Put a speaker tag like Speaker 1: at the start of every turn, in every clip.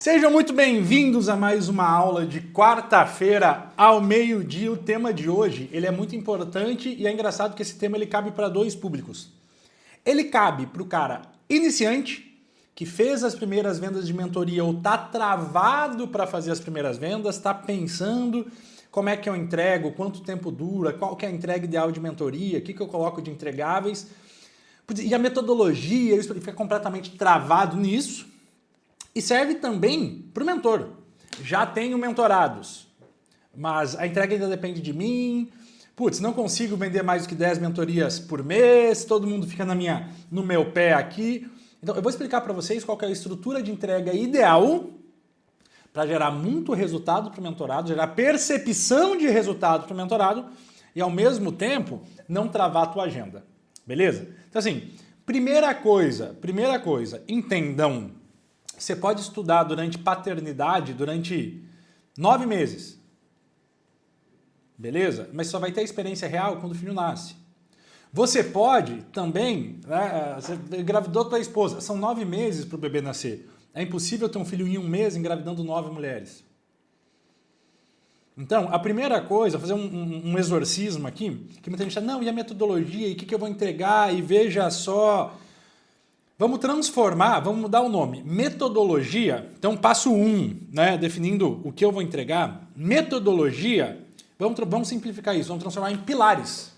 Speaker 1: Sejam muito bem-vindos a mais uma aula de quarta-feira ao meio-dia. O tema de hoje ele é muito importante e é engraçado que esse tema ele cabe para dois públicos. Ele cabe para o cara iniciante, que fez as primeiras vendas de mentoria ou está travado para fazer as primeiras vendas, está pensando como é que eu entrego, quanto tempo dura, qual que é a entrega ideal de mentoria, o que eu coloco de entregáveis. E a metodologia, ele fica completamente travado nisso. E serve também para o mentor. Já tenho mentorados, mas a entrega ainda depende de mim. Putz, não consigo vender mais do que 10 mentorias por mês, todo mundo fica no meu pé aqui. Então eu vou explicar para vocês qual que é a estrutura de entrega ideal para gerar muito resultado para o mentorado, gerar percepção de resultado para o mentorado e ao mesmo tempo não travar a tua agenda. Beleza? Então assim, primeira coisa, entendam. Você pode estudar durante paternidade durante 9 meses. Beleza? Mas só vai ter experiência real quando o filho nasce. Você pode também, né, você engravidou tua esposa, são 9 meses para o bebê nascer. É impossível ter um filho em 1 mês engravidando 9 mulheres. Então, a primeira coisa, fazer um exorcismo aqui, que muita gente fala, não, e a metodologia, e o que eu vou entregar, e veja só... Vamos transformar, vamos mudar o nome. Metodologia, então passo 1, né, definindo o que eu vou entregar. Metodologia, vamos simplificar isso, vamos transformar em pilares.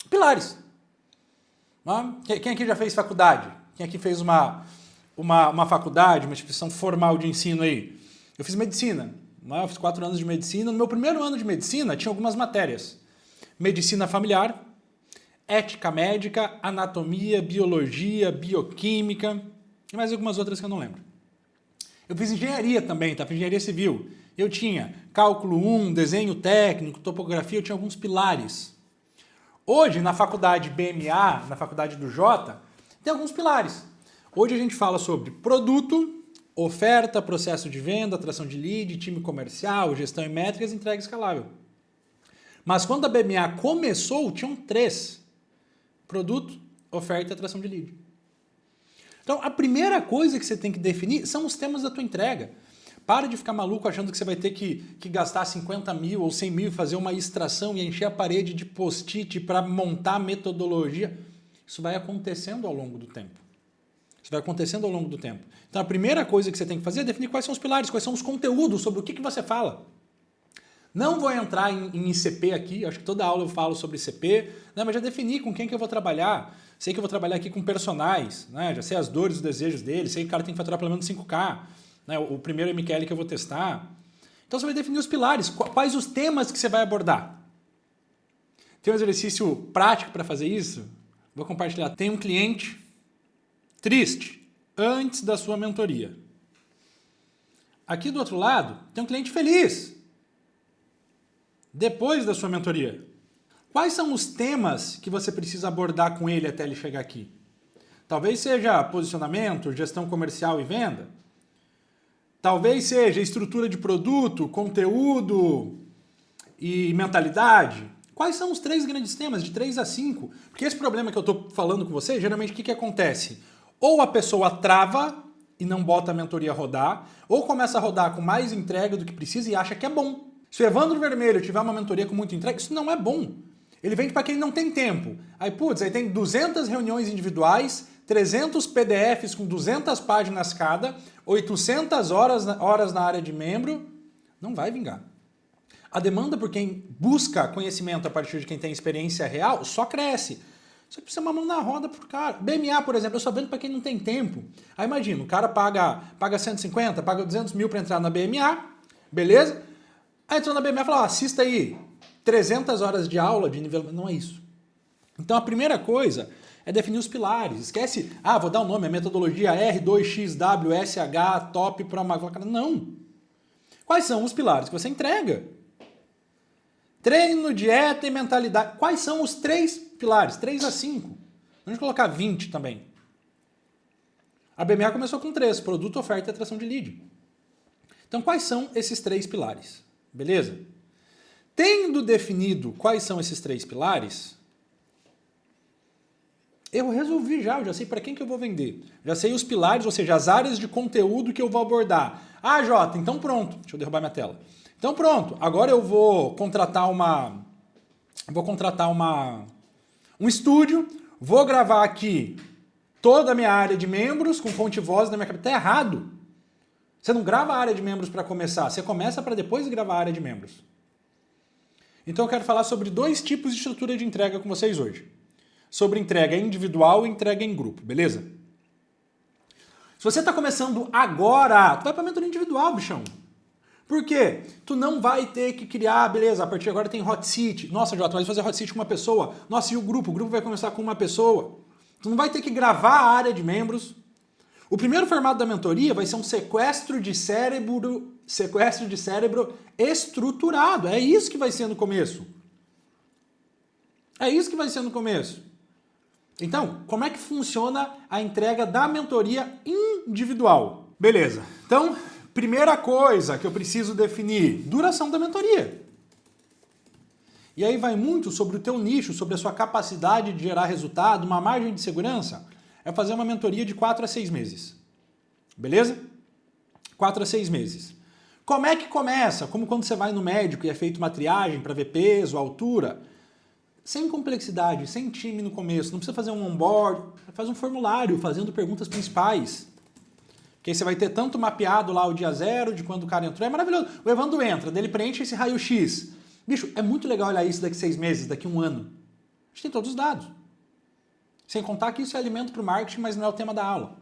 Speaker 1: Pilares. Quem aqui já fez faculdade? Quem aqui fez uma faculdade, uma instituição formal de ensino aí? Eu fiz medicina, eu fiz 4 anos de medicina. No meu primeiro ano de medicina tinha algumas matérias. Medicina familiar, ética médica, anatomia, biologia, bioquímica e mais algumas outras que eu não lembro. Eu fiz engenharia também, tá? Fiz engenharia civil. Eu tinha cálculo 1, desenho técnico, topografia, eu tinha alguns pilares. Hoje, na faculdade BMA, na faculdade do Jota, tem alguns pilares. Hoje a gente fala sobre produto, oferta, processo de venda, atração de lead, time comercial, gestão em métricas, entrega escalável. Mas quando a BMA começou, tinham 3. Produto, oferta e atração de lead. Então, a primeira coisa que você tem que definir são os temas da tua entrega. Para de ficar maluco achando que você vai ter que gastar 50 mil ou 100 mil, fazer uma extração e encher a parede de post-it para montar a metodologia. Isso vai acontecendo ao longo do tempo. Então, a primeira coisa que você tem que fazer é definir quais são os pilares, quais são os conteúdos, sobre o que você fala. Não vou entrar em ICP aqui, acho que toda aula eu falo sobre ICP, né, mas já defini com quem que eu vou trabalhar. Sei que eu vou trabalhar aqui com personagens, né, já sei as dores e os desejos deles, sei que o cara tem que faturar pelo menos 5K, né, o primeiro MQL que eu vou testar. Então você vai definir os pilares, quais os temas que você vai abordar. Tem um exercício prático para fazer isso? Vou compartilhar. Tem um cliente triste antes da sua mentoria. Aqui do outro lado tem um cliente feliz depois da sua mentoria. Quais são os temas que você precisa abordar com ele até ele chegar aqui? Talvez seja posicionamento, gestão comercial e venda. Talvez seja estrutura de produto, conteúdo e mentalidade. Quais são os 3 grandes temas, de 3 a 5? Porque esse problema que eu estou falando com você, geralmente o que acontece? Ou a pessoa trava e não bota a mentoria a rodar, ou começa a rodar com mais entrega do que precisa e acha que é bom. Se o Evandro Vermelho tiver uma mentoria com muita entrega, isso não é bom. Ele vende para quem não tem tempo. Aí tem 200 reuniões individuais, 300 PDFs com 200 páginas cada, 800 horas na área de membro. Não vai vingar. A demanda por quem busca conhecimento a partir de quem tem experiência real só cresce. Você precisa uma mão na roda pro cara. BMA, por exemplo, eu só vendo para quem não tem tempo. Aí imagina, o cara paga 150, paga 200 mil para entrar na BMA, beleza? Aí entrou na BMA e falou, assista aí 300 horas de aula de nivelamento. Não é isso. Então a primeira coisa é definir os pilares. Esquece, vou dar um nome, a metodologia R2XWSH, top para uma... Não. Quais são os pilares que você entrega? Treino, dieta e mentalidade. Quais são os 3 pilares? 3 a 5. Vamos colocar 20 também. A BMA começou com 3, produto, oferta e atração de lead. Então quais são esses 3 pilares? Beleza? Tendo definido quais são esses 3 pilares, Eu resolvi já, eu já sei para quem que eu vou vender. Já sei os pilares, ou seja, as áreas de conteúdo que eu vou abordar. Ah, Jota, então pronto. Deixa eu derrubar minha tela. Então pronto, agora eu vou contratar um estúdio, vou gravar aqui toda a minha área de membros com fonte e voz na minha cabeça. Tá errado. Você não grava a área de membros para começar, você começa para depois gravar a área de membros. Então eu quero falar sobre 2 tipos de estrutura de entrega com vocês hoje. Sobre entrega individual e entrega em grupo, beleza? Se você está começando agora, tu vai para a mentoria individual, bichão. Por quê? Tu não vai ter que criar, beleza, a partir de agora tem hot seat. Nossa, Jota, vai fazer hot seat com uma pessoa. Nossa, e o grupo? O grupo vai começar com uma pessoa. Tu não vai ter que gravar a área de membros. O primeiro formato da mentoria vai ser um sequestro de cérebro estruturado. É isso que vai ser no começo. É isso que vai ser no começo. Então, como é que funciona a entrega da mentoria individual? Beleza. Então, primeira coisa que eu preciso definir, duração da mentoria. E aí vai muito sobre o teu nicho, sobre a sua capacidade de gerar resultado, uma margem de segurança. É fazer uma mentoria de 4 a 6 meses. Beleza? 4 a 6 meses. Como é que começa? Como quando você vai no médico e é feita uma triagem para ver peso, altura. Sem complexidade, sem time no começo. Não precisa fazer um onboard. Faz um formulário fazendo perguntas principais. Que aí você vai ter tanto mapeado lá o dia 0, de quando o cara entrou. É maravilhoso. O Evandro entra, dele preenche esse raio-x. Bicho, é muito legal olhar isso daqui 6 meses, daqui 1 ano. A gente tem todos os dados. Sem contar que isso é alimento para o marketing, mas não é o tema da aula.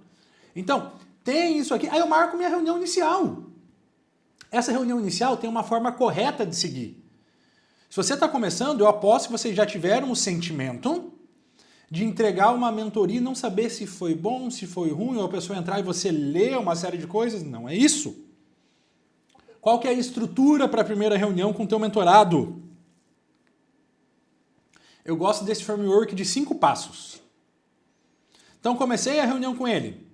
Speaker 1: Então, tem isso aqui. Aí eu marco minha reunião inicial. Essa reunião inicial tem uma forma correta de seguir. Se você está começando, eu aposto que vocês já tiveram o sentimento de entregar uma mentoria e não saber se foi bom, se foi ruim, ou a pessoa entrar e você lê uma série de coisas. Não é isso. Qual que é a estrutura para a primeira reunião com o teu mentorado? Eu gosto desse framework de 5 passos. Então, comecei a reunião com ele.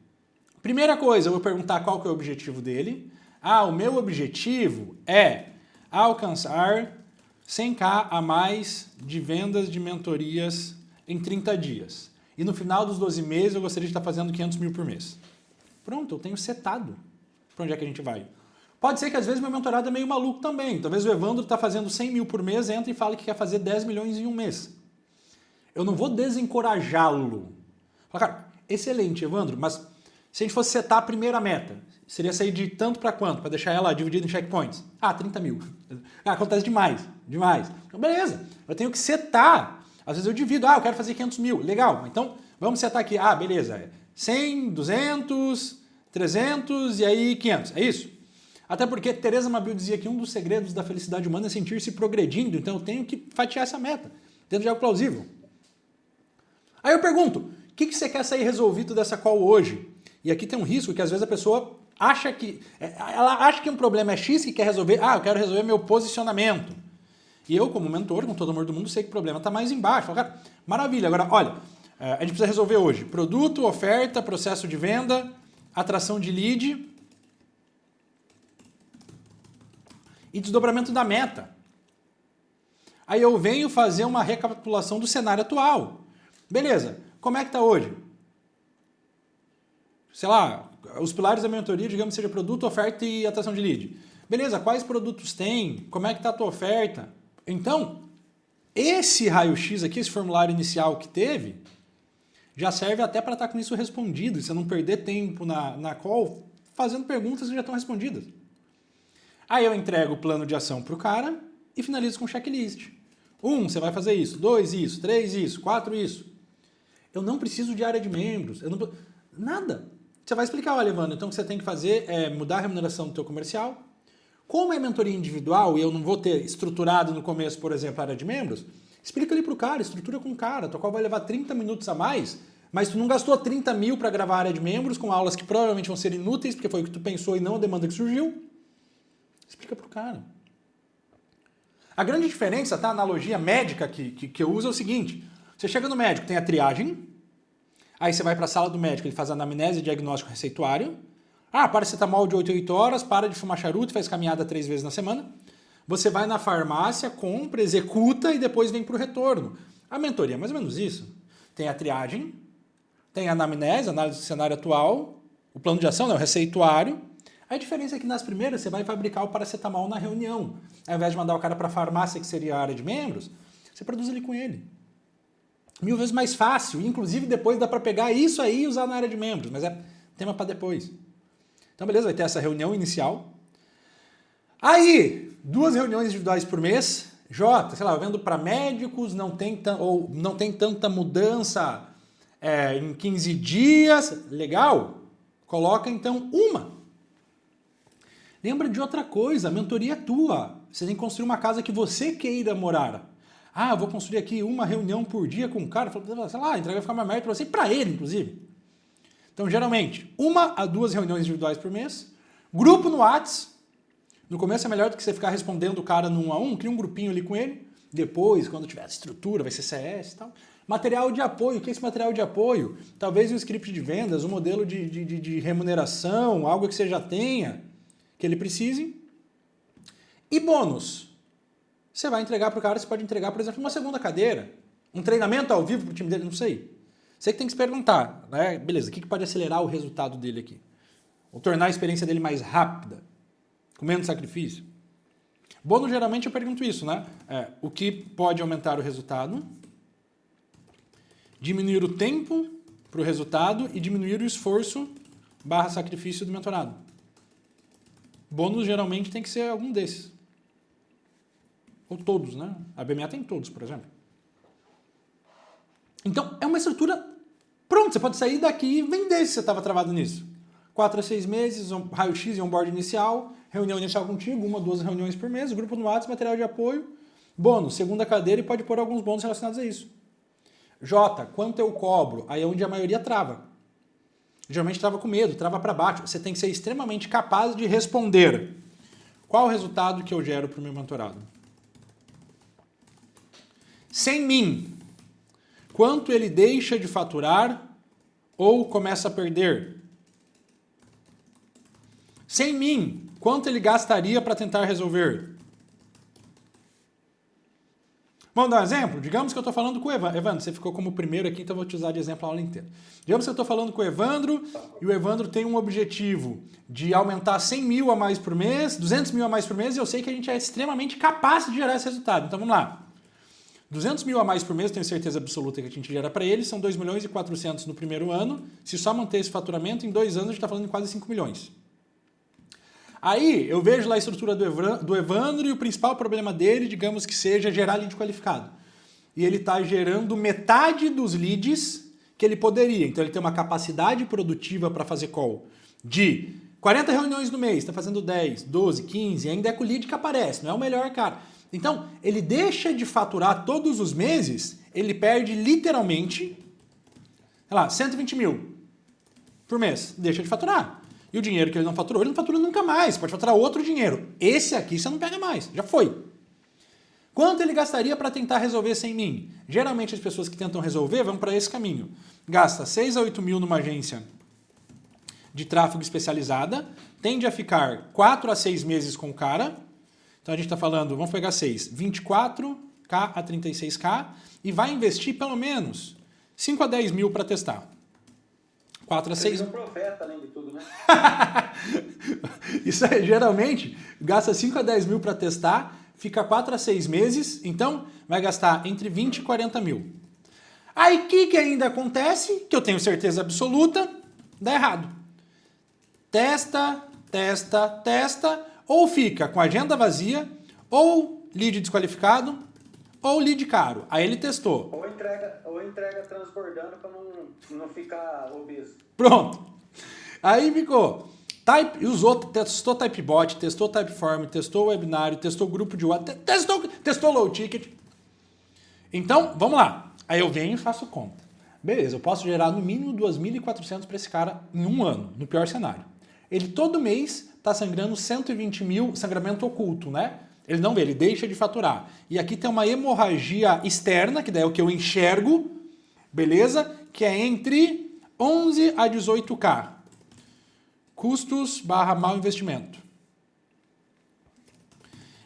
Speaker 1: Primeira coisa, eu vou perguntar qual que é o objetivo dele. Ah, o meu objetivo é alcançar 100k a mais de vendas de mentorias em 30 dias. E no final dos 12 meses eu gostaria de estar fazendo 500 mil por mês. Pronto, eu tenho setado para onde é que a gente vai. Pode ser que às vezes meu mentorado é meio maluco também. Talvez o Evandro está fazendo 100 mil por mês, entra e fala que quer fazer 10 milhões em um mês. Eu não vou desencorajá-lo. Cara, excelente, Evandro, mas se a gente fosse setar a primeira meta, seria sair de tanto para quanto? Para deixar ela dividida em checkpoints? Ah, 30 mil. Ah, acontece demais. Então, beleza. Eu tenho que setar. Às vezes eu divido. Ah, eu quero fazer 500 mil. Legal. Então, vamos setar aqui. Ah, beleza. 100, 200, 300 e aí 500. É isso? Até porque Teresa Mabil dizia que um dos segredos da felicidade humana é sentir-se progredindo. Então, eu tenho que fatiar essa meta dentro de algo plausível. Aí eu pergunto, o que você quer sair resolvido dessa call hoje? E aqui tem um risco que às vezes a pessoa acha que um problema é X e quer resolver, eu quero resolver meu posicionamento. E eu, como mentor, com todo amor do mundo, sei que o problema está mais embaixo. Falo, cara, maravilha, agora, olha, a gente precisa resolver hoje produto, oferta, processo de venda, atração de lead e desdobramento da meta. Aí eu venho fazer uma recapitulação do cenário atual. Beleza, como é que está hoje? Sei lá, os pilares da mentoria, digamos, seja produto, oferta e atração de lead. Beleza, quais produtos tem? Como é que está a tua oferta? Então, esse raio-x aqui, esse formulário inicial que teve, já serve até para estar com isso respondido, e você não perder tempo na call fazendo perguntas que já estão respondidas. Aí eu entrego o plano de ação para o cara e finalizo com checklist. 1, você vai fazer isso. 2, isso. 3, isso. 4, isso. Eu não preciso de área de membros. Nada. Você vai explicar, olha, Evandro, então o que você tem que fazer é mudar a remuneração do teu comercial. Como é mentoria individual e eu não vou ter estruturado no começo, por exemplo, a área de membros, explica ali pro cara, estrutura com o cara, tua qual vai levar 30 minutos a mais, mas tu não gastou 30 mil para gravar a área de membros com aulas que provavelmente vão ser inúteis, porque foi o que tu pensou e não a demanda que surgiu. Explica pro cara. A grande diferença, tá? A analogia médica que eu uso é o seguinte, você chega no médico, tem a triagem, aí você vai para a sala do médico, ele faz a anamnese, diagnóstico, receituário. Paracetamol de 8 a 8 horas, para de fumar charuto, faz caminhada 3 vezes na semana. Você vai na farmácia, compra, executa e depois vem para o retorno. A mentoria é mais ou menos isso. Tem a triagem, tem a anamnese, análise do cenário atual, o plano de ação, né, o receituário. A diferença é que nas primeiras você vai fabricar o paracetamol na reunião. Ao invés de mandar o cara para a farmácia, que seria a área de membros, você produz ali com ele. 1000 vezes mais fácil. Inclusive, depois dá para pegar isso aí e usar na área de membros, mas é tema para depois. Então, beleza, vai ter essa reunião inicial. Aí, 2 reuniões individuais por mês. Jota, sei lá, vendo para médicos, não tem tanta mudança em 15 dias. Legal? Coloca, então, uma. Lembra de outra coisa, a mentoria é tua. Você tem que construir uma casa que você queira morar. Ah, eu vou construir aqui uma reunião por dia com um cara, sei lá, a entrega vai ficar mais merda para você e para ele, inclusive. Então, geralmente, 1 a 2 reuniões individuais por mês. Grupo no Whats. No começo é melhor do que você ficar respondendo o cara no 1 a 1, cria um grupinho ali com ele. Depois, quando tiver estrutura, vai ser CS e tal. Material de apoio, o que é esse material de apoio? Talvez um script de vendas, um modelo de remuneração, algo que você já tenha, que ele precise. E bônus. Você vai entregar para o cara, você pode entregar, por exemplo, uma segunda cadeira, um treinamento ao vivo para o time dele, não sei. Você que tem que se perguntar, né? Beleza, o que pode acelerar o resultado dele aqui? Ou tornar a experiência dele mais rápida, com menos sacrifício? Bônus, geralmente eu pergunto isso, né? O que pode aumentar o resultado, diminuir o tempo para o resultado e diminuir o esforço / sacrifício do mentorado. Bônus geralmente tem que ser algum desses. Ou todos, né? A BMA tem todos, por exemplo. Então, é uma estrutura pronta. Você pode sair daqui e vender se você estava travado nisso. 4 a 6 meses, raio-x e onboard inicial, reunião inicial contigo, 1 a 2 reuniões por mês, grupo no WhatsApp, material de apoio, bônus, segunda cadeira e pode pôr alguns bônus relacionados a isso. Jota, quanto eu cobro? Aí é onde a maioria trava. Geralmente trava com medo, trava para baixo. Você tem que ser extremamente capaz de responder. Qual o resultado que eu gero para o meu mentorado? Sem mim, quanto ele deixa de faturar ou começa a perder? Sem mim, quanto ele gastaria para tentar resolver? Vamos dar um exemplo? Digamos que eu estou falando com o Evandro. Evandro, você ficou como primeiro aqui, então eu vou te usar de exemplo a aula inteira. Digamos que eu estou falando com o Evandro e o Evandro tem um objetivo de aumentar 100 mil a mais por mês, 200 mil a mais por mês, e eu sei que a gente é extremamente capaz de gerar esse resultado. Então vamos lá. 200 mil a mais por mês, tenho certeza absoluta que a gente gera para ele, são 2 milhões e 400 no primeiro ano. Se só manter esse faturamento, em 2 anos a gente está falando de quase 5 milhões. Aí eu vejo lá a estrutura do Evandro e o principal problema dele, digamos que seja gerar lead qualificado. E ele está gerando metade dos leads que ele poderia. Então ele tem uma capacidade produtiva para fazer call de 40 reuniões no mês, está fazendo 10, 12, 15, ainda é com o lead que aparece, não é o melhor cara. Então, ele deixa de faturar todos os meses, ele perde literalmente, sei lá, 120 mil por mês. Deixa de faturar. E o dinheiro que ele não fatura nunca mais. Pode faturar outro dinheiro. Esse aqui você não pega mais. Já foi. Quanto ele gastaria para tentar resolver sem mim? Geralmente as pessoas que tentam resolver vão para esse caminho. Gasta 6 a 8 mil numa agência de tráfego especializada, tende a ficar 4 a 6 meses com o cara. Então a gente está falando, vamos pegar 6, 24K a 36K e vai investir pelo menos 5 a 10 mil para testar. 4 a 6...
Speaker 2: Você vira um profeta, além de tudo, né?
Speaker 1: Isso é, geralmente, gasta 5 a 10 mil para testar, fica 4 a 6 meses, então vai gastar entre 20 e 40 mil. Aí o que ainda acontece, que eu tenho certeza absoluta, dá errado. Testa, ou fica com a agenda vazia, ou lead desqualificado, ou lead caro. Aí ele testou.
Speaker 2: Ou entrega transbordando para não ficar obeso.
Speaker 1: Pronto. Aí ficou. Usou, testou Typebot, testou Typeform, testou webinário, testou grupo de WhatsApp, testou low ticket. Então, vamos lá. Aí eu venho e faço conta. Beleza, eu posso gerar no mínimo 2.400 para esse cara em um ano, no pior cenário. Ele todo mês está sangrando 120 mil, sangramento oculto, né? Ele não vê, ele deixa de faturar. E aqui tem uma hemorragia externa, que daí é o que eu enxergo, beleza? Que é entre 11 a 18K. Custos / mau investimento.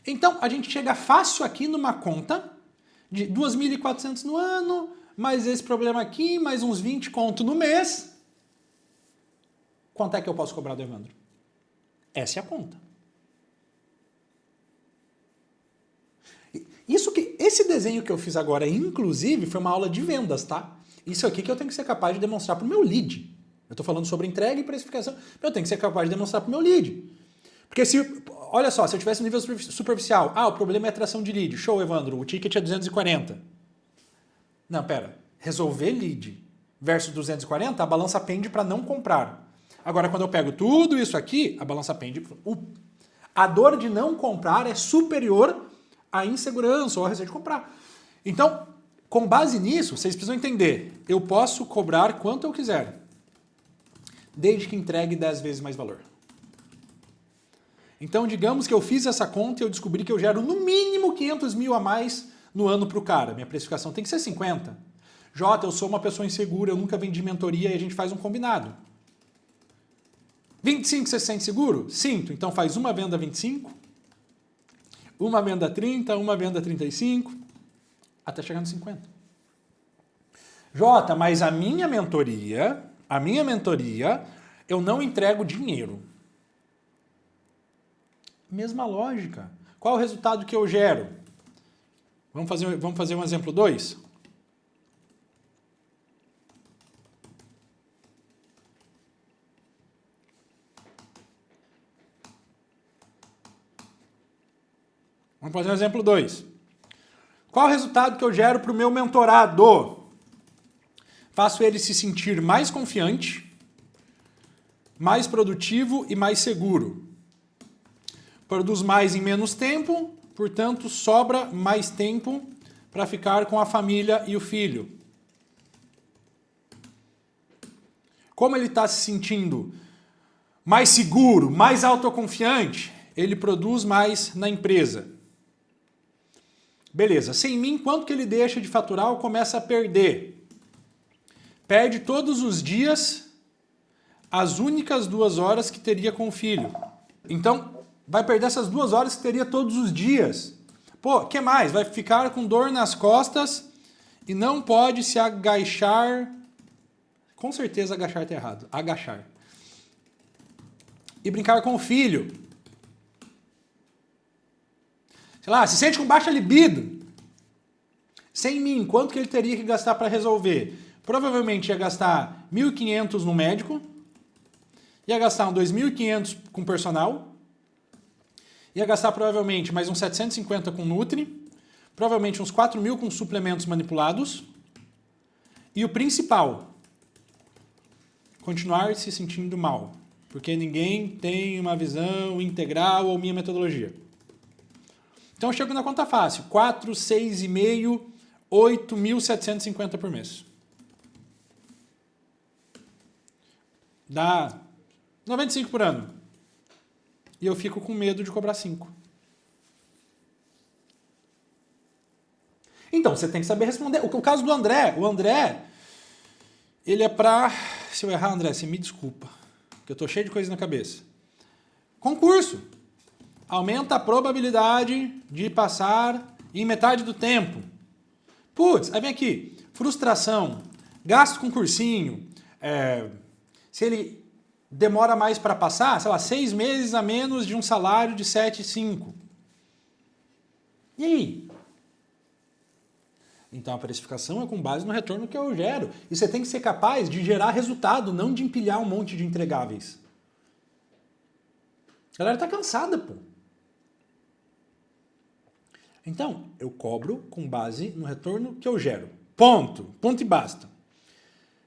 Speaker 1: Então, a gente chega fácil aqui numa conta de 2.400 no ano, mais esse problema aqui, mais uns 20 conto no mês. Quanto é que eu posso cobrar do Evandro? Essa é a conta. Esse desenho que eu fiz agora, inclusive, foi uma aula de vendas, tá? Isso aqui que eu tenho que ser capaz de demonstrar para o meu lead. Eu estou falando sobre entrega e precificação, eu tenho que ser capaz de demonstrar para o meu lead. Porque olha só, se eu tivesse um nível superficial, o problema é atração de lead. Show, Evandro, o ticket é 240. Não, pera. Resolver lead versus 240, a balança pende para não comprar. Agora, quando eu pego tudo isso aqui, a balança pende... A dor de não comprar é superior à insegurança ou à receita de comprar. Então, com base nisso, vocês precisam entender, eu posso cobrar quanto eu quiser, desde que entregue 10 vezes mais valor. Então, digamos que eu fiz essa conta e eu descobri que eu gero no mínimo 500 mil a mais no ano para o cara. Minha precificação tem que ser 50. Jota, eu sou uma pessoa insegura, eu nunca vendi mentoria e a gente faz um combinado. 25 você se sente seguro? Sinto. Então faz uma venda 25, uma venda 30, uma venda 35, até chegar no 50. Jota, mas a minha mentoria, eu não entrego dinheiro. Mesma lógica. Qual é o resultado que eu gero? Vamos fazer um exemplo 2? Vamos fazer um exemplo 2. Qual é o resultado que eu gero para o meu mentorado? Faço ele se sentir mais confiante, mais produtivo e mais seguro. Produz mais em menos tempo, portanto, sobra mais tempo para ficar com a família e o filho. Como ele está se sentindo mais seguro, mais autoconfiante, ele produz mais na empresa. Beleza, sem mim, quanto que ele deixa de faturar ou começa a perder? Perde todos os dias as únicas 2 horas que teria com o filho. Então, vai perder essas 2 horas que teria todos os dias. Pô, o que mais? Vai ficar com dor nas costas e não pode se agachar. Com certeza agachar está errado. Agachar. E brincar com o filho. Sei lá, se sente com baixa libido. Sem mim, quanto que ele teria que gastar para resolver? Provavelmente ia gastar 1.500 no médico, ia gastar uns 2.500 com personal, ia gastar provavelmente mais uns 750 com Nutri, provavelmente uns 4.000 com suplementos manipulados, e o principal, continuar se sentindo mal, porque ninguém tem uma visão integral ou minha metodologia. Então eu chego na conta fácil, 4, 6,5, 8.750 por mês. Dá 95 por ano. E eu fico com medo de cobrar 5. Então, você tem que saber responder. O caso do André, o André, ele é pra... Se eu errar, André, você me desculpa, porque eu tô cheio de coisa na cabeça. Concurso. Aumenta a probabilidade de passar em metade do tempo. Putz, aí vem aqui. Frustração, gasto com cursinho. Se ele demora mais para passar, sei lá, 6 meses a menos de um salário de 7,5. E aí? Então a precificação é com base no retorno que eu gero. E você tem que ser capaz de gerar resultado, não de empilhar um monte de entregáveis. A galera tá cansada, pô. Então, eu cobro com base no retorno que eu gero. Ponto. Ponto e basta.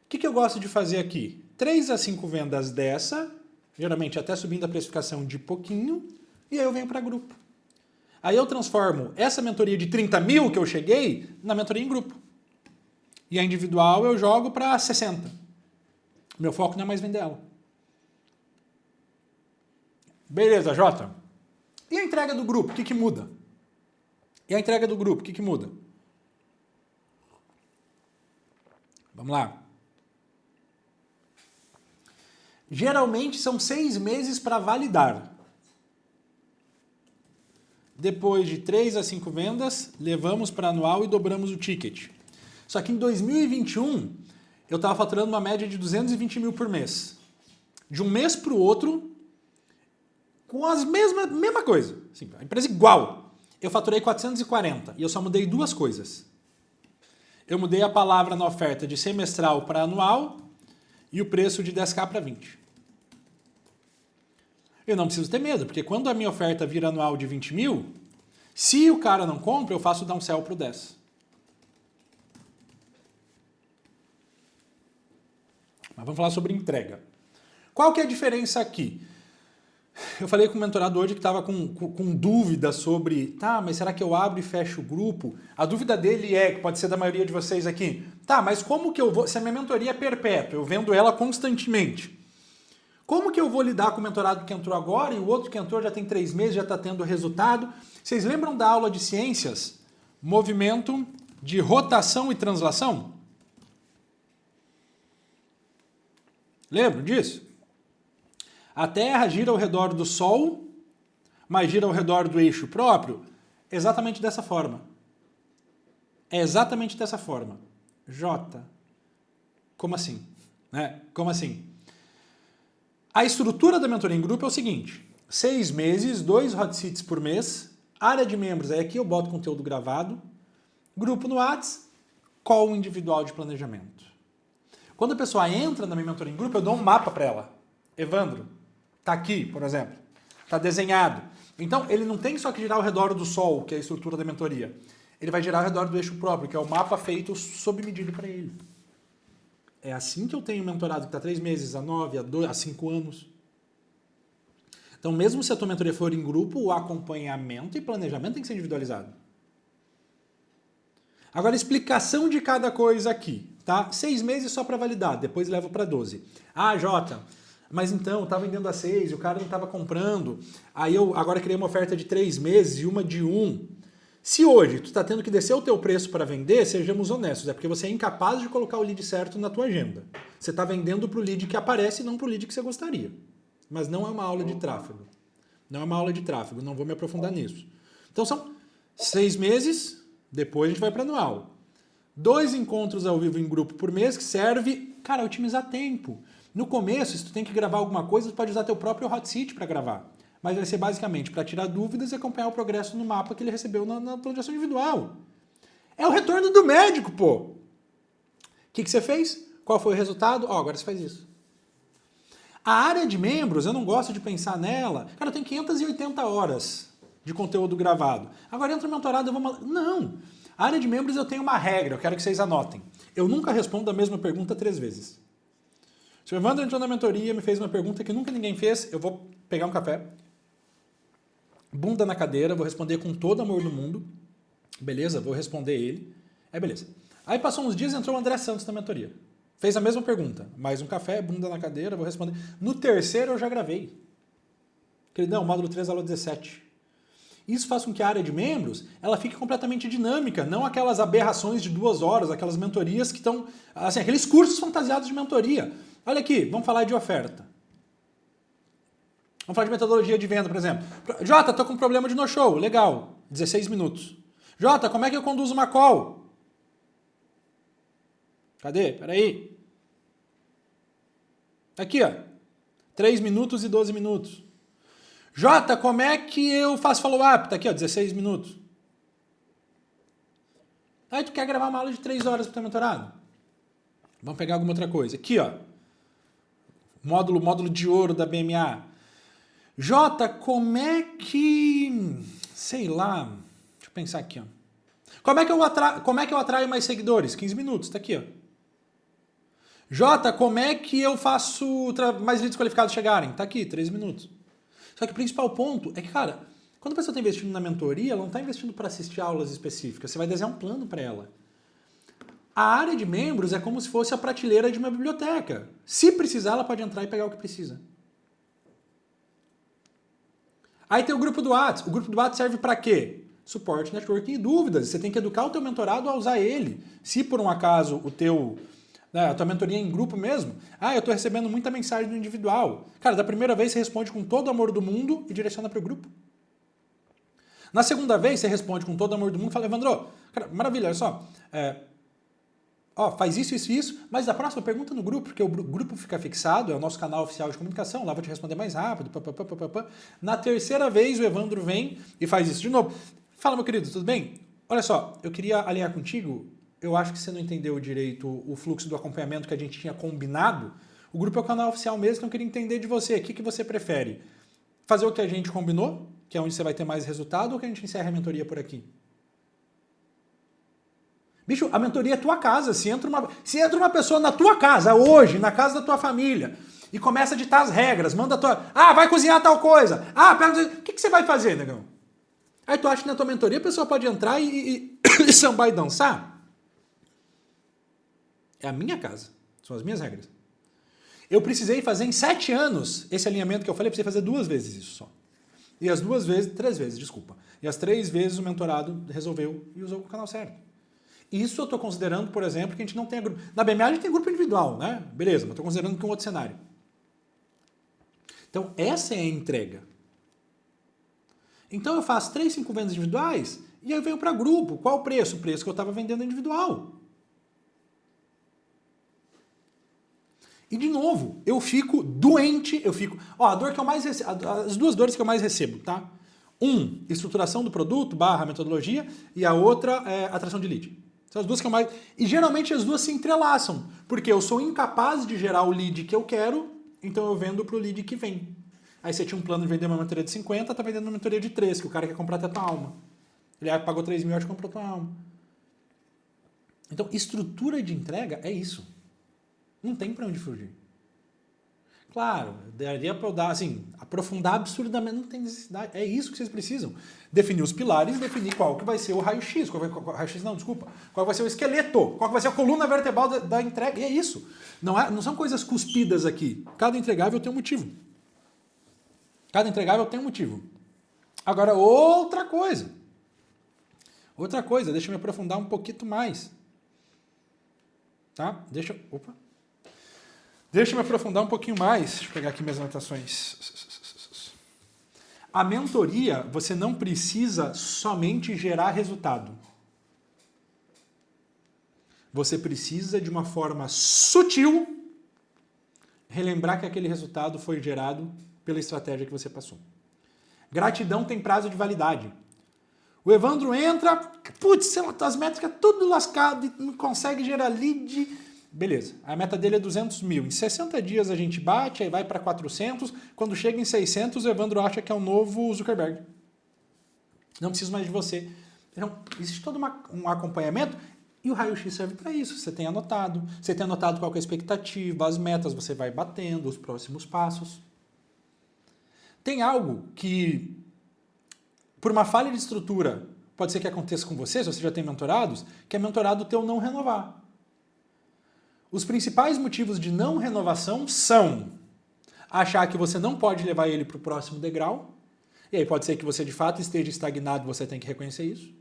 Speaker 1: O que eu gosto de fazer aqui? 3 a 5 vendas dessa, geralmente até subindo a precificação de pouquinho, e aí eu venho para grupo. Aí eu transformo essa mentoria de 30 mil que eu cheguei na mentoria em grupo. E a individual eu jogo para 60. Meu foco não é mais vender ela. Beleza, Jota. E a entrega do grupo, o que muda? E a entrega do grupo, o que muda? Vamos lá. Geralmente são 6 meses para validar. Depois de 3 a 5 vendas, levamos para anual e dobramos o ticket. Só que em 2021, eu estava faturando uma média de 220 mil por mês. De um mês para o outro, com as mesma coisa. Assim, a empresa igual. Eu faturei 440 e eu só mudei duas coisas. Eu mudei a palavra na oferta de semestral para anual e o preço de 10k para 20. Eu não preciso ter medo, porque quando a minha oferta vira anual de 20 mil, se o cara não compra, eu faço downsell para o 10. Mas vamos falar sobre entrega. Qual que é a diferença aqui? Eu falei com o mentorado hoje que estava com dúvida sobre, tá, mas será que eu abro e fecho o grupo? A dúvida dele é, que pode ser da maioria de vocês aqui, tá, mas como que eu vou, se a minha mentoria é perpétua, eu vendo ela constantemente, como que eu vou lidar com o mentorado que entrou agora e o outro que entrou já tem 3 meses, já está tendo resultado? Vocês lembram da aula de ciências? Movimento de rotação e translação? Lembram disso? A Terra gira ao redor do Sol, mas gira ao redor do eixo próprio, exatamente dessa forma. É exatamente dessa forma. J. Como assim? Né? Como assim? A estrutura da mentoria em grupo é o seguinte: 6 meses, 2 hot seats por mês, área de membros, aí aqui eu boto conteúdo gravado, grupo no WhatsApp, call individual de planejamento. Quando a pessoa entra na minha mentoria em grupo, eu dou um mapa para ela. Evandro, tá aqui, por exemplo. Tá desenhado. Então, ele não tem só que girar ao redor do Sol, que é a estrutura da mentoria. Ele vai girar ao redor do eixo próprio, que é o mapa feito sob medida para ele. É assim que eu tenho mentorado que está 3 meses, a 9, a 5 anos. Então, mesmo se a tua mentoria for em grupo, o acompanhamento e planejamento tem que ser individualizado. Agora, explicação de cada coisa aqui. Tá? 6 meses só para validar, depois levo para 12. Ah, Jota, mas então, eu estava vendendo a 6 e o cara não estava comprando. Aí eu agora criei uma oferta de 3 meses e uma de 1. Se hoje tu está tendo que descer o teu preço para vender, sejamos honestos, é porque você é incapaz de colocar o lead certo na tua agenda. Você está vendendo para o lead que aparece e não para o lead que você gostaria. Mas não é uma aula de tráfego. Não é uma aula de tráfego, não vou me aprofundar nisso. Então são 6 meses, depois a gente vai para anual. 2 encontros ao vivo em grupo por mês que serve, cara, otimizar tempo. No começo, se tu tem que gravar alguma coisa, tu pode usar teu próprio hot seat para gravar. Mas vai ser basicamente para tirar dúvidas e acompanhar o progresso no mapa que ele recebeu na planejação individual. É o retorno do médico, pô! O que você fez? Qual foi o resultado? Ó, agora você faz isso. A área de membros, eu não gosto de pensar nela. Cara, eu tenho 580 horas de conteúdo gravado. Agora entra o mentorado, eu vou... Não! A área de membros eu tenho uma regra, eu quero que vocês anotem. Eu nunca respondo a mesma pergunta 3 vezes. Se o Evandro entrou na mentoria, me fez uma pergunta que nunca ninguém fez, eu vou pegar um café, bunda na cadeira, vou responder com todo amor do mundo. Beleza, vou responder ele. Beleza. Aí passou uns dias e entrou o André Santos na mentoria. Fez a mesma pergunta. Mais um café, bunda na cadeira, vou responder. No terceiro eu já gravei. Queridão, módulo 3, aula 17. Isso faz com que a área de membros ela fique completamente dinâmica, não aquelas aberrações de 2 horas, aquelas mentorias que estão... Assim, aqueles cursos fantasiados de mentoria. Olha aqui, vamos falar de oferta. Vamos falar de metodologia de venda, por exemplo. Jota, tô com problema de no-show. Legal, 16 minutos. Jota, como é que eu conduzo uma call? Cadê? Peraí. Aqui, ó. 3 minutos e 12 minutos. Jota, como é que eu faço follow-up? Tá aqui, ó, 16 minutos. Aí tu quer gravar uma aula de 3 horas pro teu mentorado? Vamos pegar alguma outra coisa. Aqui, ó. Módulo de ouro da BMA. Jota, como é que... Sei lá... Deixa eu pensar aqui, ó. Como é que eu atraio mais seguidores? 15 minutos, tá aqui, ó. Jota, como é que eu faço mais leads qualificados chegarem? Tá aqui, 13 minutos. Só que o principal ponto é que, cara, quando a pessoa está investindo na mentoria, ela não está investindo para assistir aulas específicas. Você vai desenhar um plano para ela. A área de membros é como se fosse a prateleira de uma biblioteca. Se precisar, ela pode entrar e pegar o que precisa. Aí tem o grupo do WhatsApp. O grupo do WhatsApp serve para quê? Suporte, networking e dúvidas. Você tem que educar o teu mentorado a usar ele. Se por um acaso a tua mentoria é em grupo mesmo, eu estou recebendo muita mensagem no individual. Cara, da primeira vez você responde com todo o amor do mundo e direciona para o grupo. Na segunda vez você responde com todo o amor do mundo e fala, Evandro, cara, maravilha, olha só, ó, faz isso, isso e isso, mas a próxima pergunta no grupo, porque o grupo fica fixado, é o nosso canal oficial de comunicação, lá vou te responder mais rápido, papapá. Na terceira vez o Evandro vem e faz isso de novo. Fala, meu querido, tudo bem? Olha só, eu queria alinhar contigo, eu acho que você não entendeu direito o fluxo do acompanhamento que a gente tinha combinado. O grupo é o canal oficial mesmo, então eu queria entender de você, o que você prefere? Fazer o que a gente combinou, que é onde você vai ter mais resultado, ou que a gente encerra a mentoria por aqui? Bicho, a mentoria é tua casa. Se entra uma pessoa na tua casa hoje, na casa da tua família, e começa a ditar as regras, manda a tua... Ah, vai cozinhar tal coisa. Ah, pega... O que você vai fazer, negão? Aí tu acha que na tua mentoria a pessoa pode entrar e sambar e dançar? É a minha casa. São as minhas regras. Eu precisei fazer em 7 anos esse alinhamento que eu falei, eu precisei fazer 2 vezes isso só. E as 2 vezes, 3 vezes, desculpa. E as 3 vezes o mentorado resolveu e usou o canal certo. Isso eu estou considerando, por exemplo, que a gente não tem grupo. Na BMA a gente tem grupo individual, né? Beleza, mas estou considerando que é um outro cenário. Então, essa é a entrega. Então, eu faço 3, 5 vendas individuais e aí eu venho para grupo. Qual o preço? O preço que eu estava vendendo individual. E, de novo, eu fico doente, Ó, a dor que eu mais recebo, as 2 dores que eu mais recebo, tá? Estruturação do produto, / metodologia, e a outra é atração de lead. São as 2 que eu mais... E geralmente as 2 se entrelaçam, porque eu sou incapaz de gerar o lead que eu quero, então eu vendo pro lead que vem. Aí você tinha um plano de vender uma mentoria de 50, tá vendendo uma mentoria de 3, que o cara quer comprar até tua alma. Ele pagou 3 mil, acho que comprou tua alma. Então, estrutura de entrega é isso. Não tem para onde fugir. Claro, daria para eu dar, assim, aprofundar absurdamente, não tem necessidade. É isso que vocês precisam. Definir os pilares, definir qual que vai ser o raio-x, qual vai ser o esqueleto, qual que vai ser a coluna vertebral da entrega. E é isso. Não são coisas cuspidas aqui. Cada entregável tem um motivo. Cada entregável tem um motivo. Agora, outra coisa, deixa eu me aprofundar um pouquinho mais. Tá? Deixa eu me aprofundar um pouquinho mais. Deixa eu pegar aqui minhas anotações. A mentoria, você não precisa somente gerar resultado. Você precisa, de uma forma sutil, relembrar que aquele resultado foi gerado pela estratégia que você passou. Gratidão tem prazo de validade. O Evandro entra, putz, as métricas tudo lascado, não consegue gerar lead. Beleza, a meta dele é 200 mil. Em 60 dias a gente bate, aí vai para 400. Quando chega em 600, o Evandro acha que é o novo Zuckerberg. Não preciso mais de você. Então, existe todo um acompanhamento e o raio-x serve para isso. Você tem anotado qual que é a expectativa, as metas, você vai batendo, os próximos passos. Tem algo que, por uma falha de estrutura, pode ser que aconteça com você, se você já tem mentorados, que é mentorado teu não renovar. Os principais motivos de não renovação são achar que você não pode levar ele para o próximo degrau, e aí pode ser que você de fato esteja estagnado, você tem que reconhecer isso.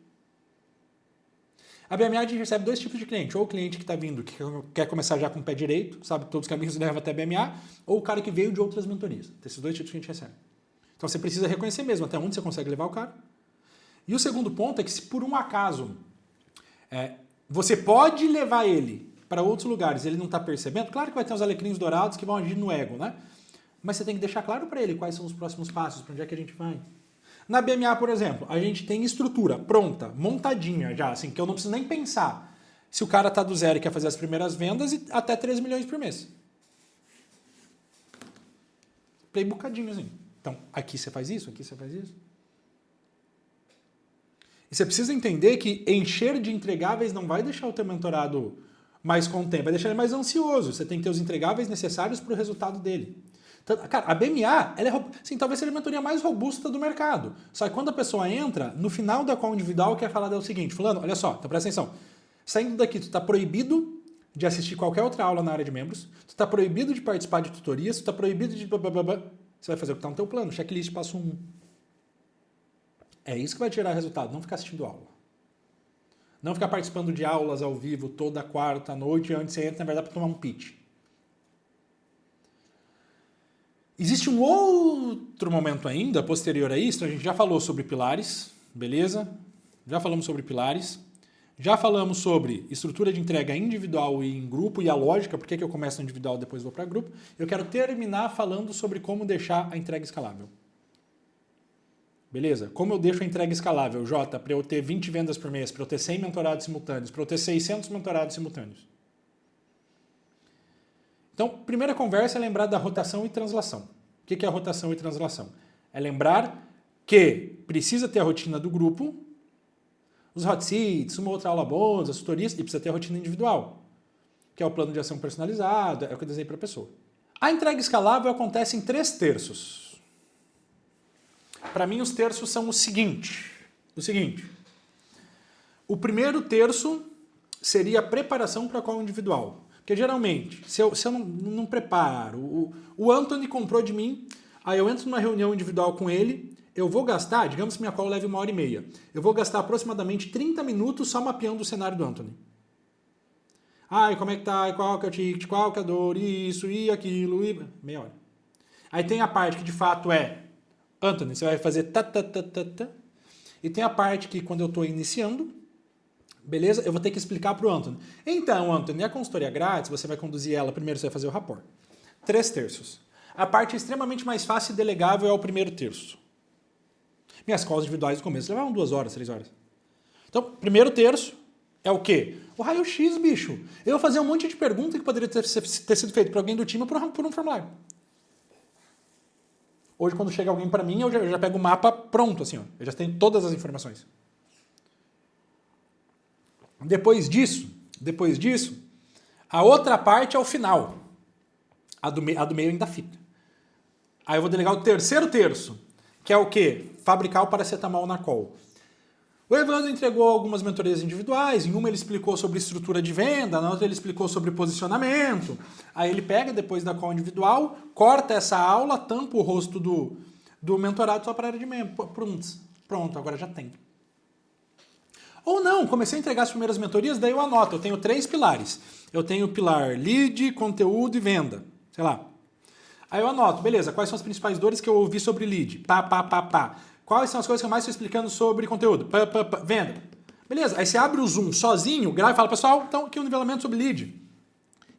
Speaker 1: A BMA a gente recebe 2 tipos de cliente, ou o cliente que está vindo, que quer começar já com o pé direito, sabe que todos os caminhos levam até a BMA, ou o cara que veio de outras mentorias. Tem esses 2 tipos que a gente recebe. Então você precisa reconhecer mesmo até onde você consegue levar o cara. E o segundo ponto é que se por um acaso você pode levar ele para outros lugares, ele não está percebendo, claro que vai ter uns alecrins dourados que vão agir no ego, né? Mas você tem que deixar claro para ele quais são os próximos passos, para onde é que a gente vai. Na BMA, por exemplo, a gente tem estrutura pronta, montadinha já, assim, que eu não preciso nem pensar. Se o cara está do zero e quer fazer as primeiras vendas, e até 3 milhões por mês. Playbookadinho, assim. Então, aqui você faz isso, aqui você faz isso. E você precisa entender que encher de entregáveis não vai deixar o teu mentorado mais contente, vai deixar ele mais ansioso. Você tem que ter os entregáveis necessários para o resultado dele. Então, cara, a BMA, ela é, assim, talvez seja a mentoria mais robusta do mercado. Só que quando a pessoa entra, no final da call individual, quer falar o seguinte: fulano, olha só, então presta atenção. Saindo daqui, tu está proibido de assistir qualquer outra aula na área de membros, tu está proibido de participar de tutorias, tu está proibido de... Você vai fazer o que está no teu plano, checklist passo 1. É isso que vai tirar resultado, não ficar assistindo aula. Não ficar participando de aulas ao vivo toda quarta à noite, antes você entra, na verdade, para tomar um pitch. Existe um outro momento ainda, posterior a isso, a gente já falou sobre pilares, beleza? Já falamos sobre pilares. Já falamos sobre estrutura de entrega individual e em grupo e a lógica, por que eu começo no individual e depois vou para grupo. Eu quero terminar falando sobre como deixar a entrega escalável. Beleza? Como eu deixo a entrega escalável, Jota, para eu ter 20 vendas por mês, para eu ter 100 mentorados simultâneos, para eu ter 600 mentorados simultâneos. Então, primeira conversa é lembrar da rotação e translação. O que é a rotação e translação? É lembrar que precisa ter a rotina do grupo, os hot seats, uma outra aula bônus, as tutorias, e precisa ter a rotina individual, que é o plano de ação personalizado, é o que eu desenhei para a pessoa. A entrega escalável acontece em 3 terços. Para mim, os terços são o seguinte. O primeiro terço seria a preparação para a call individual. Porque geralmente, se eu não preparo, o Anthony comprou de mim, aí eu entro numa reunião individual com ele, eu vou gastar, digamos que minha call leve 1h30, eu vou gastar aproximadamente 30 minutos só mapeando o cenário do Anthony. E como é que tá, qual que é o ticket, qual que é a dor, isso e aquilo, meia hora. Aí tem a parte que de fato é, Anthony, você vai fazer e tem a parte que quando eu estou iniciando, beleza? Eu vou ter que explicar para o Anthony. Então, Anthony, a consultoria grátis, você vai conduzir ela, primeiro você vai fazer o rapport. 3 terços. A parte extremamente mais fácil e delegável é o primeiro terço. Minhas calls individuais no começo levavam 2 horas, 3 horas. Então, primeiro terço é o quê? O raio-x, bicho. Eu vou fazer um monte de perguntas que poderia ter sido feito para alguém do time por um formulário. Hoje, quando chega alguém para mim, eu já pego o mapa pronto, assim, ó. Eu já tenho todas as informações. Depois disso, a outra parte é o final. A do meio ainda fica. Aí eu vou delegar o terceiro terço, que é o quê? Fabricar o paracetamol na call. O Evandro entregou algumas mentorias individuais, em uma ele explicou sobre estrutura de venda, na outra ele explicou sobre posicionamento. Aí ele pega, depois da call individual, corta essa aula, tampa o rosto do mentorado só para a área de membro. Pronto, agora já tem. Ou não, comecei a entregar as primeiras mentorias, daí eu anoto, eu tenho 3 pilares. Eu tenho o pilar lead, conteúdo e venda, sei lá. Aí eu anoto, beleza, quais são as principais dores que eu ouvi sobre lead? Quais são as coisas que eu mais estou explicando sobre conteúdo? Venda. Beleza, aí você abre o Zoom sozinho, grava e fala, pessoal, então aqui é um nivelamento sobre lead.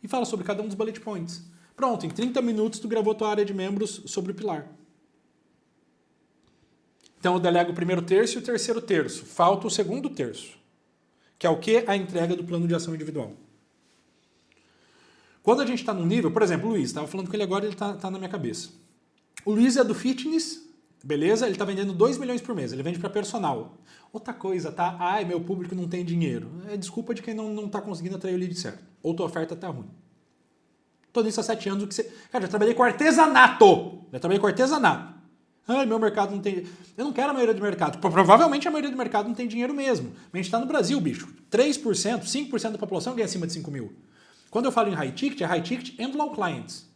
Speaker 1: E fala sobre cada um dos bullet points. Pronto, em 30 minutos tu gravou tua área de membros sobre o pilar. Então eu delego o primeiro terço e o terceiro terço. Falta o segundo terço, que é o que? A entrega do plano de ação individual. Quando a gente está num nível, por exemplo, o Luiz, estava falando com ele agora, ele está na minha cabeça. O Luiz é do fitness, beleza? Ele está vendendo 2 milhões por mês, ele vende para personal. Outra coisa, tá? Meu público não tem dinheiro. É desculpa de quem não está conseguindo atrair o lead certo. Ou tua oferta está ruim. Estou nisso há 7 anos. Cara, já trabalhei com artesanato. Meu mercado não tem... Eu não quero a maioria do mercado. Provavelmente a maioria do mercado não tem dinheiro mesmo. Mas a gente está no Brasil, bicho. 3%, 5% da população ganha acima de 5 mil. Quando eu falo em high ticket, é high ticket and low clients.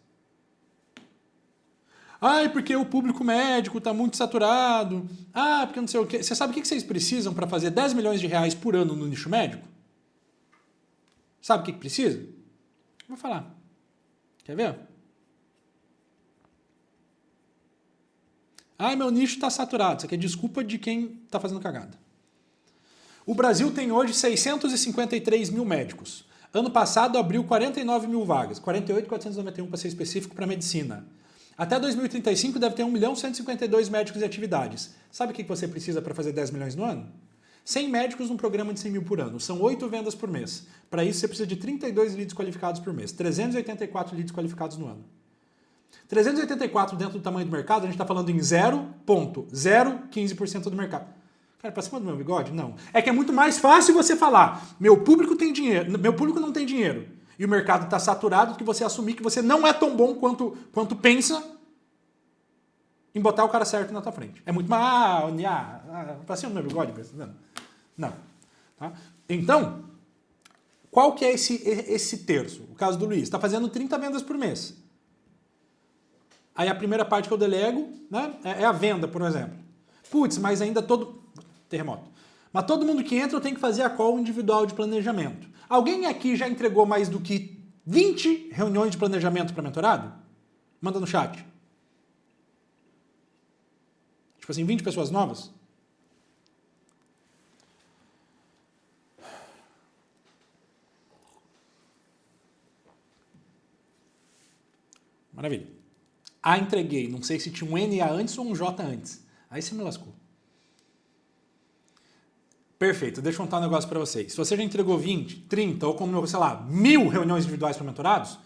Speaker 1: Porque o público médico está muito saturado. Porque não sei o quê. Você sabe o que vocês precisam para fazer 10 milhões de reais por ano no nicho médico? Sabe o que precisa? Vou falar. Quer ver? Meu nicho está saturado. Isso aqui é desculpa de quem está fazendo cagada. O Brasil tem hoje 653 mil médicos. Ano passado abriu 49 mil vagas. 48.491 para ser específico para medicina. Até 2035 deve ter 1.152.000 médicos em atividades. Sabe o que você precisa para fazer 10 milhões no ano? 100 médicos num programa de 100 mil por ano. São 8 vendas por mês. Para isso você precisa de 32 leads qualificados por mês. 384 leads qualificados no ano. 384 dentro do tamanho do mercado, a gente está falando em 0,015% do mercado. Cara, para cima do meu bigode? Não. É que é muito mais fácil você falar, meu público tem dinheiro, meu público não tem dinheiro, e o mercado está saturado, do que você assumir que você não é tão bom quanto pensa em botar o cara certo na tua frente. É muito mais... para cima do meu bigode? Não. Tá? Então, qual que é esse terço? O caso do Luiz, está fazendo 30 vendas por mês. Aí a primeira parte que eu delego, né, é a venda, por exemplo. Mas ainda terremoto. Mas todo mundo que entra eu tenho que fazer a call individual de planejamento. Alguém aqui já entregou mais do que 20 reuniões de planejamento para mentorado? Manda no chat. Tipo assim, 20 pessoas novas? Maravilha. A entreguei, não sei se tinha um NA antes ou um J antes. Aí você me lascou. Perfeito, deixa eu contar um negócio para vocês. Se você já entregou 20, 30 ou como, sei lá, 1000 reuniões individuais para mentorados,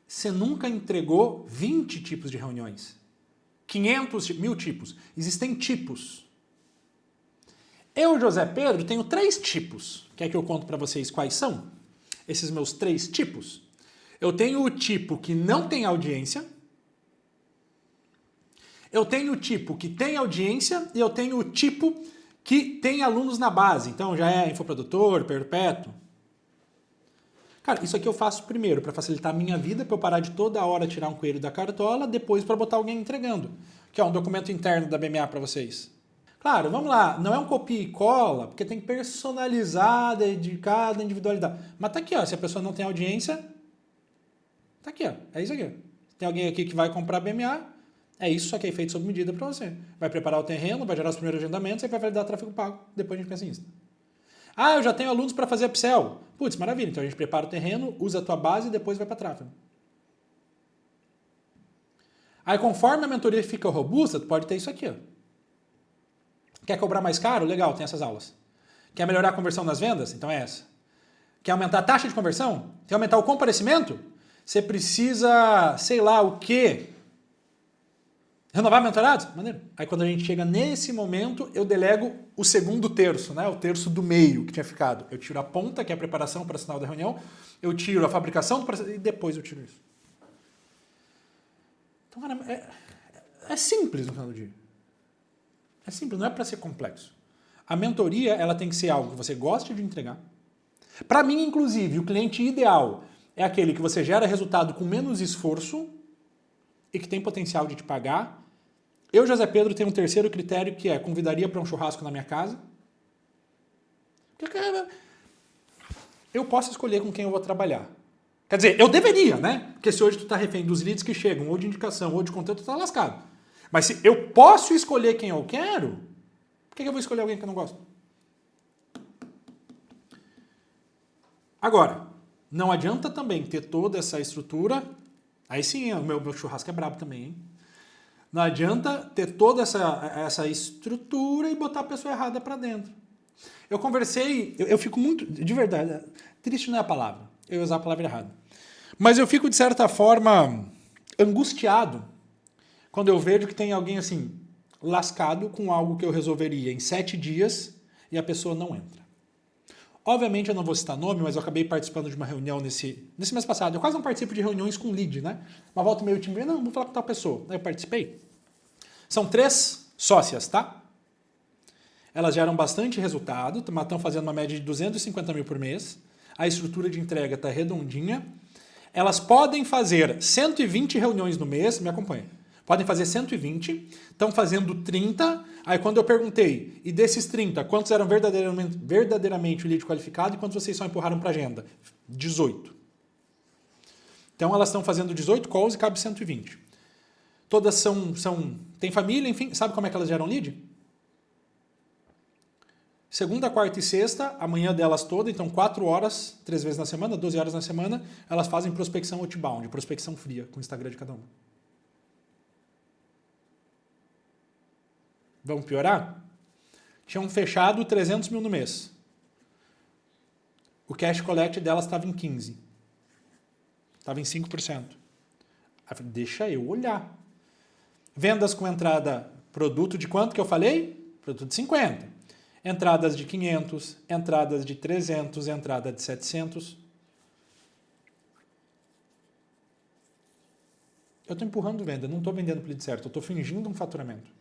Speaker 1: você nunca entregou 20 tipos de reuniões. 500, 1000 tipos. Existem tipos. Eu, José Pedro, tenho 3 tipos. Quer que eu conto para vocês quais são? Esses meus 3 tipos. Eu tenho o tipo que não tem audiência. Eu tenho o tipo que tem audiência. E eu tenho o tipo que tem alunos na base. Então já é infoprodutor, perpétuo. Cara, isso aqui eu faço primeiro para facilitar a minha vida, para eu parar de toda hora tirar um coelho da cartola, depois para botar alguém entregando. Que é um documento interno da BMA para vocês. Claro, vamos lá, não é um copia e cola, porque tem que personalizar, dedicar, individualidade. Mas tá aqui, ó, se a pessoa não tem audiência, tá aqui, ó, é isso aqui. Tem alguém aqui que vai comprar BMA, é isso, só que é feito sob medida para você. Vai preparar o terreno, vai gerar os primeiros agendamentos e vai validar tráfego pago. Depois a gente pensa nisso. Ah, eu já tenho alunos para fazer upsell. Putz, maravilha. Então a gente prepara o terreno, usa a tua base e depois vai para tráfego. Aí conforme a mentoria fica robusta, tu pode ter isso aqui, ó. Quer cobrar mais caro? Legal, tem essas aulas. Quer melhorar a conversão nas vendas? Então é essa. Quer aumentar a taxa de conversão? Quer aumentar o comparecimento? Você precisa, sei lá o quê? Renovar mentorados? Maneiro. Aí quando a gente chega nesse momento, eu delego o segundo terço, né? O terço do meio que tinha ficado. Eu tiro a ponta, que é a preparação para o sinal da reunião, eu tiro a fabricação e depois eu tiro isso. Então, cara, é simples no final do dia. É simples, não é para ser complexo. A mentoria, ela tem que ser algo que você goste de entregar. Para mim, inclusive, o cliente ideal é aquele que você gera resultado com menos esforço e que tem potencial de te pagar. Eu, José Pedro, tenho um terceiro critério que é convidaria para um churrasco na minha casa. Eu posso escolher com quem eu vou trabalhar. Quer dizer, eu deveria, né? Porque se hoje tu tá refém dos leads que chegam, ou de indicação, ou de conteúdo, tu tá lascado. Mas se eu posso escolher quem eu quero, por que eu vou escolher alguém que eu não gosto? Agora, não adianta também ter toda essa estrutura. Aí sim, o meu churrasco é brabo também, hein? Não adianta ter toda essa estrutura e botar a pessoa errada para dentro. Eu conversei, eu fico muito, de verdade, triste não é a palavra, eu ia usar a palavra errada. Mas eu fico, de certa forma, angustiado quando eu vejo que tem alguém assim, lascado com algo que eu resolveria em 7 dias e a pessoa não entra. Obviamente eu não vou citar nome, mas eu acabei participando de uma reunião nesse mês passado. Eu quase não participo de reuniões com lead, né? Uma volta meio time, não, vou falar com tal pessoa. Aí eu participei. São 3 sócias, tá? Elas geram bastante resultado, estão fazendo uma média de 250 mil por mês. A estrutura de entrega está redondinha. Elas podem fazer 120 reuniões no mês, me acompanha. Podem fazer 120, estão fazendo 30. Aí quando eu perguntei, e desses 30, quantos eram verdadeiramente o lead qualificado e quantos vocês só empurraram para agenda? 18. Então elas estão fazendo 18 calls e cabe 120. Todas tem família, enfim, sabe como é que elas geram lead? Segunda, quarta e sexta, a manhã delas toda, então 4 horas, 3 vezes na semana, 12 horas na semana, elas fazem prospecção outbound, prospecção fria, com o Instagram de cada uma. Vamos piorar? Tinham fechado 300 mil no mês. O cash collect delas estava em 15%. Estava em 5%. Aí eu falei, deixa eu olhar. Vendas com entrada, produto de quanto que eu falei? Produto de 50. Entradas de 500, entradas de 300, entrada de 700. Eu estou empurrando venda, não estou vendendo para o lead certo, eu estou fingindo um faturamento.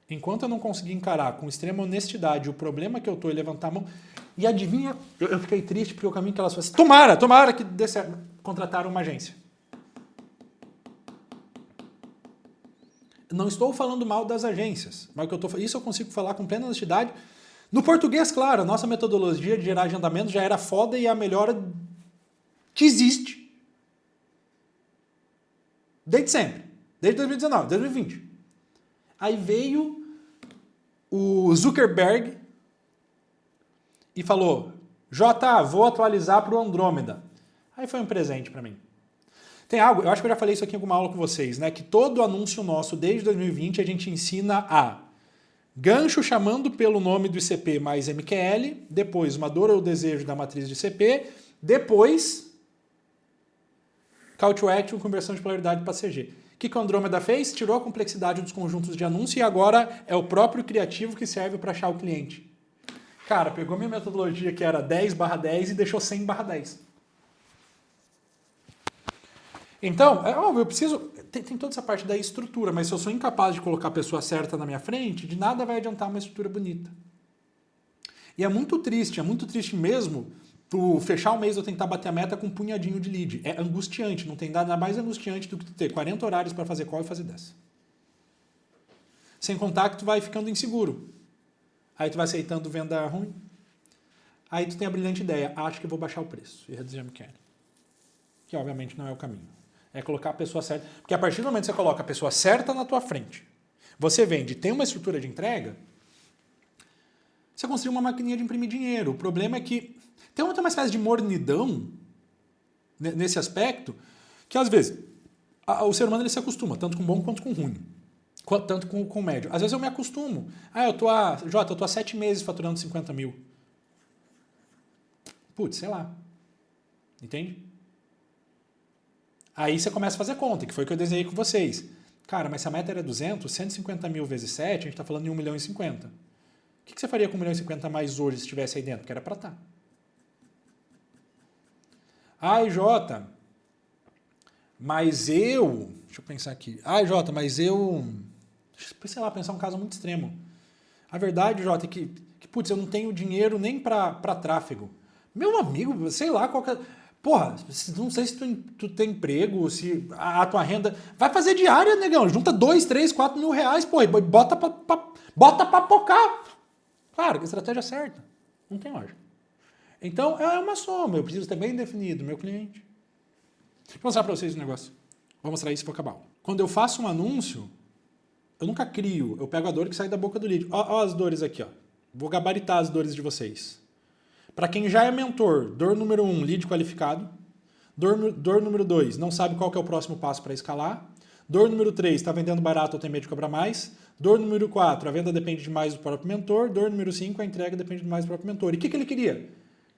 Speaker 1: Enquanto eu não conseguir encarar com extrema honestidade o problema que eu estou e levantar a mão... E adivinha, eu fiquei triste porque o caminho que elas fazem... Tomara que dê certo. Contrataram uma agência. Não estou falando mal das agências, mas isso eu consigo falar com plena honestidade. No português, claro, a nossa metodologia de gerar agendamento já era foda e é a melhor que existe. Desde sempre. Desde 2019, 2020. Aí veio o Zuckerberg e falou, Jota, vou atualizar para o Andrômeda. Aí foi um presente para mim. Tem algo, eu acho que eu já falei isso aqui em alguma aula com vocês, né? Que todo anúncio nosso, desde 2020, a gente ensina a gancho chamando pelo nome do ICP mais MQL, depois uma dor ou desejo da matriz de ICP, depois call to action, conversão de polaridade para CG. O que o Andrômeda fez? Tirou a complexidade dos conjuntos de anúncio e agora é o próprio criativo que serve para achar o cliente. Cara, pegou minha metodologia que era 10/10 e deixou 100/10. Então, é óbvio, eu preciso... Tem toda essa parte da estrutura, mas se eu sou incapaz de colocar a pessoa certa na minha frente, de nada vai adiantar uma estrutura bonita. E é muito triste mesmo, tu fechar o mês ou tentar bater a meta com um punhadinho de lead. É angustiante, não tem nada mais angustiante do que tu ter 40 horários para fazer call e fazer 10. Sem contar que tu vai ficando inseguro. Aí tu vai aceitando venda ruim. Aí tu tem a brilhante ideia, acho que eu vou baixar o preço e reduzir a MQL. Que obviamente não é o caminho. É colocar a pessoa certa. Porque a partir do momento que você coloca a pessoa certa na tua frente, você vende, tem uma estrutura de entrega, você construiu uma maquininha de imprimir dinheiro. O problema é que tem uma espécie de mornidão nesse aspecto, que às vezes o ser humano ele se acostuma, tanto com bom quanto com ruim. Tanto com médio. Às vezes eu me acostumo. Jota, eu tô há 7 meses faturando 50 mil. Putz, sei lá. Entende? Aí você começa a fazer conta, que foi o que eu desenhei com vocês. Cara, mas se a meta era 200, 150 mil vezes 7, a gente está falando de 1 milhão e 50. O que você faria com 1 milhão e 50 mais hoje se estivesse aí dentro? Porque era para estar. Ai, Jota, mas eu... Deixa eu pensar aqui. Ai, Jota, mas eu... Sei lá, pensar um caso muito extremo. A verdade, Jota, é que putz, eu não tenho dinheiro nem para tráfego. Meu amigo, sei lá, qualquer... Porra, não sei se tu tem emprego, se a tua renda... Vai fazer diária, negão. Junta 2, 3, 4 mil reais, porra, e bota pra pocar. Claro, que a estratégia é certa. Não tem lógica. Então, é uma soma. Eu preciso ter bem definido meu cliente. Vou mostrar pra vocês um negócio. Vou mostrar isso e vou acabar. Quando eu faço um anúncio, eu nunca crio. Eu pego a dor que sai da boca do lead. Ó as dores aqui, ó. Vou gabaritar as dores de vocês. Para quem já é mentor, dor número 1, lead qualificado. Dor número 2, não sabe qual que é o próximo passo para escalar. Dor número 3, está vendendo barato ou tem medo de cobrar mais. Dor número 4, a venda depende demais do próprio mentor. Dor número 5, a entrega depende demais do próprio mentor. E o que ele queria?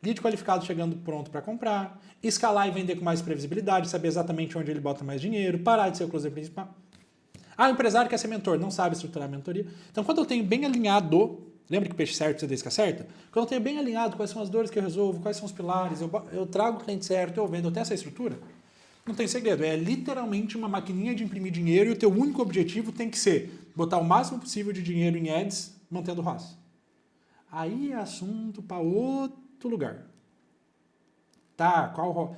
Speaker 1: Lead qualificado chegando pronto para comprar. Escalar e vender com mais previsibilidade, saber exatamente onde ele bota mais dinheiro. Parar de ser o closer principal. O empresário quer ser mentor, não sabe estruturar a mentoria. Então, quando eu tenho bem alinhado... Lembra que peixe certo precisa da isca certa? Quando eu tenho bem alinhado quais são as dores que eu resolvo, quais são os pilares, eu trago o cliente certo, eu vendo, eu tenho essa estrutura, não tem segredo. É literalmente uma maquininha de imprimir dinheiro e o teu único objetivo tem que ser botar o máximo possível de dinheiro em ads, mantendo o ROAS. Aí é assunto para outro lugar. Tá, qual ROAS?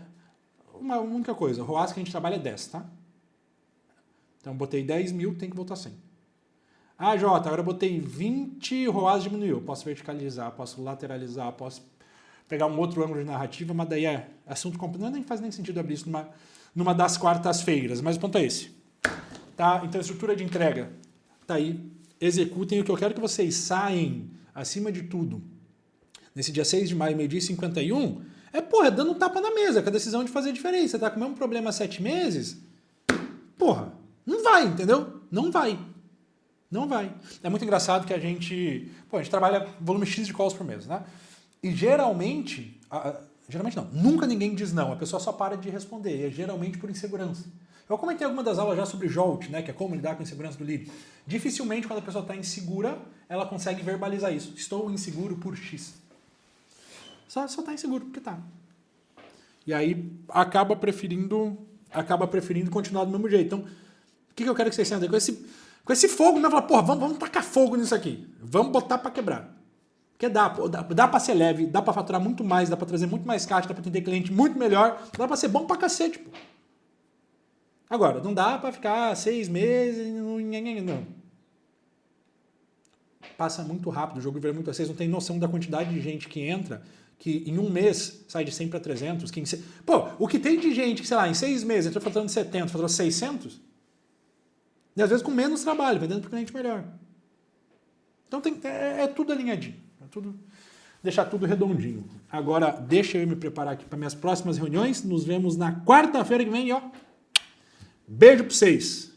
Speaker 1: Uma única coisa, o ROAS que a gente trabalha é 10, tá? Então botei 10 mil, tem que voltar 100. Jota, agora eu botei 20, o ROAS diminuiu. Posso verticalizar, posso lateralizar, posso pegar um outro ângulo de narrativa, mas daí é assunto complicado. Nem faz nem sentido abrir isso numa das quartas-feiras, mas o ponto é esse. Tá? Então a estrutura de entrega tá aí. Executem o que eu quero que vocês saem, acima de tudo, nesse dia 6 de maio, meio-dia e 51, dando um tapa na mesa, com a decisão de fazer diferença. Você tá com o mesmo problema há 7 meses? Não vai, entendeu? Não vai. Não vai. É muito engraçado que a gente trabalha volume X de calls por mês, né? E geralmente não, nunca ninguém diz não, a pessoa só para de responder, e é geralmente por insegurança. Eu comentei algumas das aulas já sobre JOLT, né, que é como lidar com a insegurança do lead. Dificilmente, quando a pessoa está insegura, ela consegue verbalizar isso. Estou inseguro por X. Só está inseguro porque tá. E aí acaba preferindo continuar do mesmo jeito. Então, o que eu quero que vocês saiam daí? Com esse fogo, né? Falar, vamos tacar fogo nisso aqui. Vamos botar para quebrar. Porque dá para ser leve, dá para faturar muito mais, dá para trazer muito mais caixa, dá para atender cliente muito melhor, dá para ser bom pra cacete, pô. Agora, não dá para ficar 6 meses, não. Passa muito rápido, o jogo vira muito. Vocês não têm noção da quantidade de gente que entra, que em um mês sai de 100 para 300. O que tem de gente que, sei lá, em 6 meses entrou faturando 70, faturou 600... E às vezes com menos trabalho, vendendo para o cliente melhor. Então é tudo alinhadinho. Deixar tudo redondinho. Agora, deixa eu me preparar aqui para minhas próximas reuniões. Nos vemos na quarta-feira que vem, ó.
Speaker 3: Beijo pra vocês.